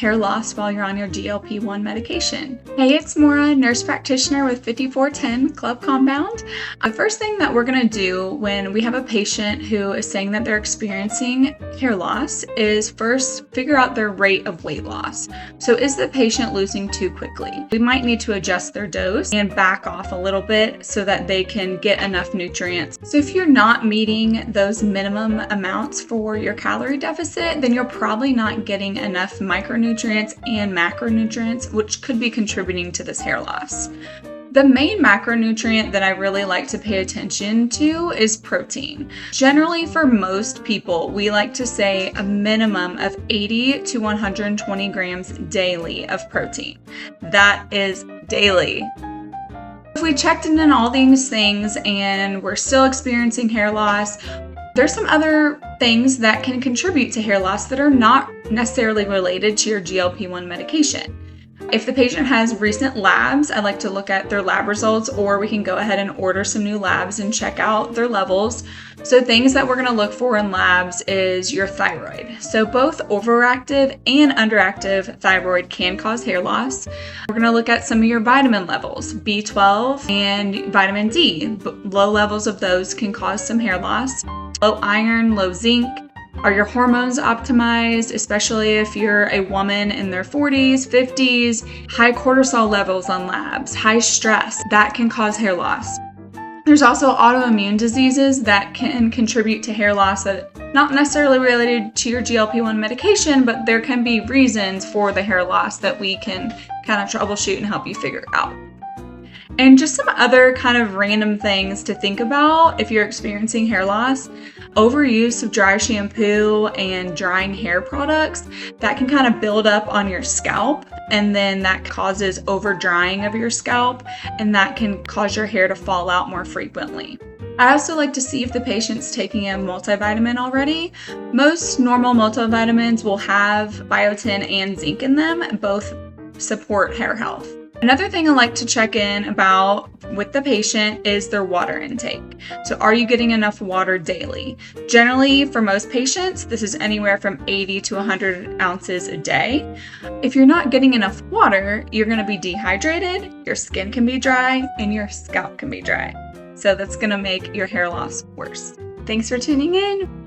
hair loss while you're on your GLP-1 medication. Hey, it's Maura, nurse practitioner with 5410 Club Compound. The first thing that we're going to do when we have a patient who is saying that they're experiencing hair loss is first figure out their rate of weight loss. So is the patient losing too quickly? We might need to adjust their dose and back off a little bit so that they can get enough nutrients. So if you're not meeting those minimum amounts for your calorie deficit, then you're probably not getting enough micronutrients and macronutrients, which could be contributing to this hair loss. The main macronutrient that I really like to pay attention to is protein. Generally, for most people, we like to say a minimum of 80 to 120 grams daily of protein. That is daily. If we checked in on all these things and we're still experiencing hair loss, there's some other things that can contribute to hair loss that are not necessarily related to your GLP-1 medication. If the patient has recent labs, I like to look at their lab results, or we can go ahead and order some new labs and check out their levels. So things that we're going to look for in labs is your thyroid. So both overactive and underactive thyroid can cause hair loss. We're going to look at some of your vitamin levels, B12 and vitamin D. Low levels of those can cause some hair loss. Low iron, low zinc. Are your hormones optimized, especially if you're a woman in their 40s, 50s? High cortisol levels on labs, high stress, that can cause hair loss. There's also autoimmune diseases that can contribute to hair loss that not necessarily related to your GLP-1 medication, but there can be reasons for the hair loss that we can kind of troubleshoot and help you figure out. And just some other kind of random things to think about if you're experiencing hair loss. Overuse of dry shampoo and drying hair products, that can kind of build up on your scalp, and then that causes over drying of your scalp, and that can cause your hair to fall out more frequently. I also like to see if the patient's taking a multivitamin already. Most normal multivitamins will have biotin and zinc in them, both support hair health. Another thing I like to check in about with the patient is their water intake. So are you getting enough water daily? Generally, for most patients, this is anywhere from 80 to 100 ounces a day. If you're not getting enough water, you're going to be dehydrated, your skin can be dry, and your scalp can be dry. So that's going to make your hair loss worse. Thanks for tuning in.